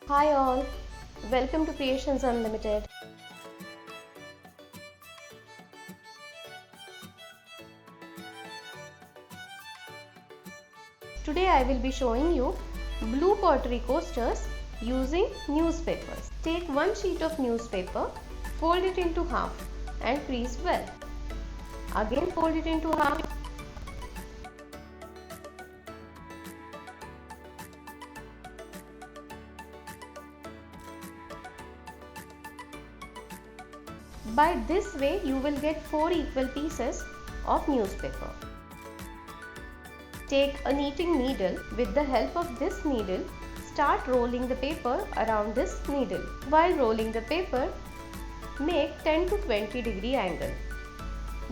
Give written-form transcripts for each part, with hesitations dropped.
Hi all, welcome to Creations Unlimited. Today I will be showing you blue pottery coasters using newspapers. Take one sheet of newspaper, fold it into half and crease well. Again fold it into half. By this way you will get 4 equal pieces of newspaper. Take a knitting needle. With the help of this needle, start rolling the paper around this needle. While rolling the paper, make 10 to 20 degree angle.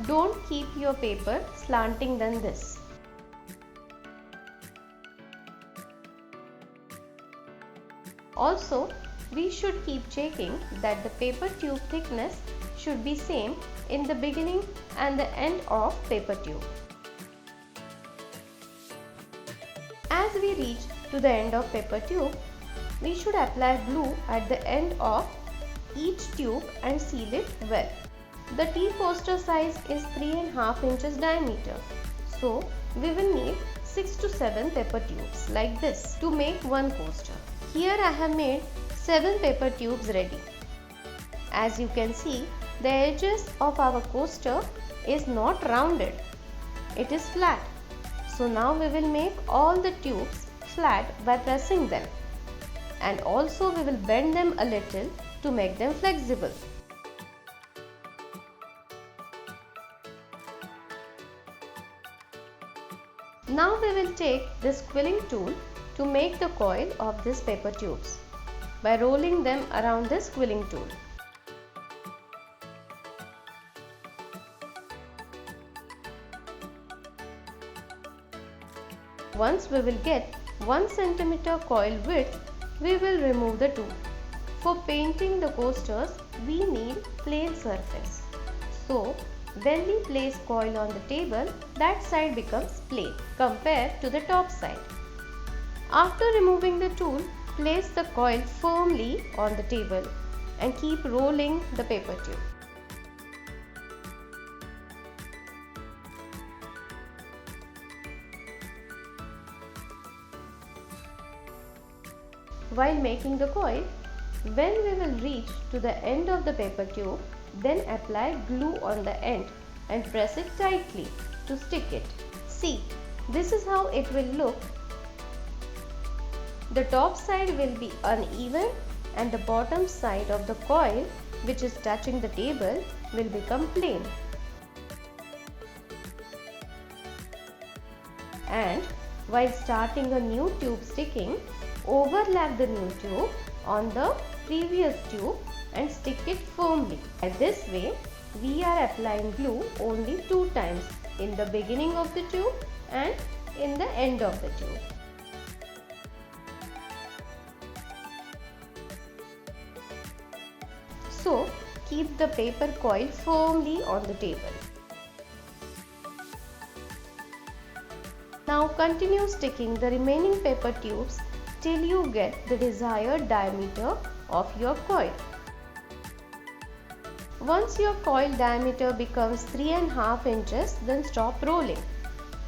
Don't keep your paper slanting than this. Also, we should keep checking that the paper tube thickness should be same in the beginning and the end of paper tube. As we reach to the end of paper tube, we should apply glue at the end of each tube and seal it well. The tea coaster size is 3.5 inches diameter. So, we will need 6 to 7 paper tubes like this to make one coaster. Here I have made 7 paper tubes ready. As you can see, the edges of our coaster is not rounded. It is flat. So now we will make all the tubes flat by pressing them, and also we will bend them a little to make them flexible. Now we will take this quilling tool to make the coil of these paper tubes by rolling them around this quilling tool. Once we will get 1 cm coil width, we will remove the tool. For painting the coasters, we need plain surface. So, when we place coil on the table, that side becomes plain compared to the top side. After removing the tool, place the coil firmly on the table and keep rolling the paper tube. While making the coil, when we will reach to the end of the paper tube, then apply glue on the end and press it tightly to stick it. See, this is how it will look. The top side will be uneven and the bottom side of the coil, which is touching the table, will become plain. And while starting a new tube sticking, overlap the new tube on the previous tube and stick it firmly. By this way, we are applying glue only 2 times, in the beginning of the tube and in the end of the tube. So, keep the paper coil firmly on the table. Now continue sticking the remaining paper tubes till you get the desired diameter of your coil. Once your coil diameter becomes 3.5 inches, then stop rolling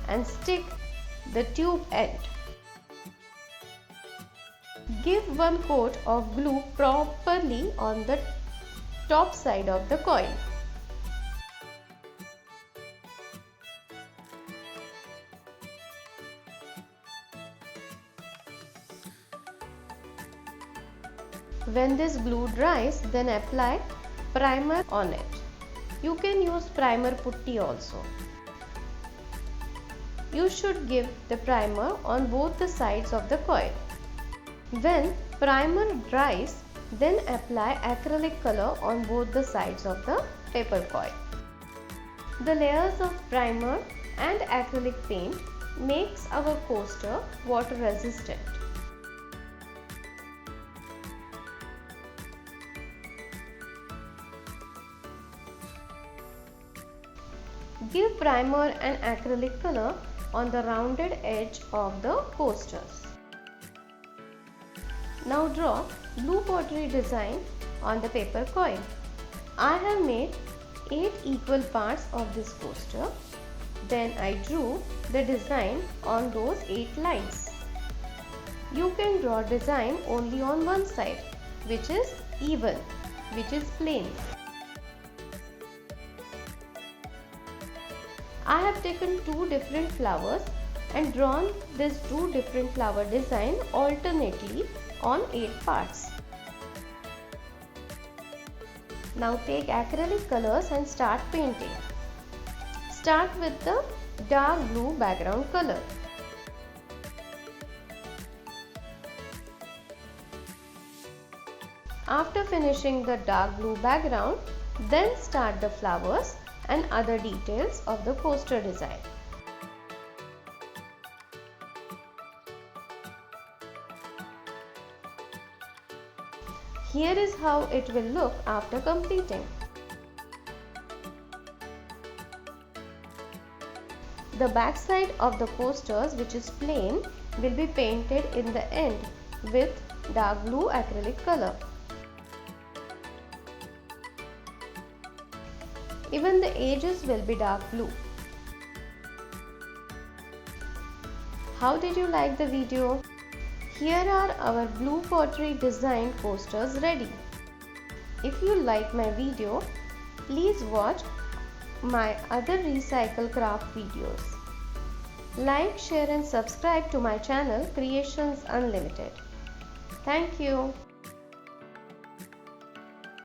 and stick the tube end. Give one coat of glue properly on the top side of the coil. When this glue dries, then apply primer on it. You can use primer putty also. You should give the primer on both the sides of the coil. When primer dries, then apply acrylic color on both the sides of the paper coil. The layers of primer and acrylic paint makes our coaster water resistant. Give primer and acrylic color on the rounded edge of the coasters. Now draw blue pottery design on the paper coin. I have made 8 equal parts of this coaster. Then I drew the design on those 8 lines. You can draw design only on one side, which is even, which is plain. I have taken 2 different flowers and drawn these 2 different flower design alternately on 8 parts. Now take acrylic colors and start painting. Start with the dark blue background color. After finishing the dark blue background, then start the flowers and other details of the coaster design. Here is how it will look after completing. The back side of the coasters, which is plain, will be painted in the end with dark blue acrylic color. Even the edges will be dark blue. How did you like the video? Here are our blue pottery design coasters ready. If you like my video, please watch my other recycle craft videos. Like, share and subscribe to my channel Creations Unlimited. Thank you.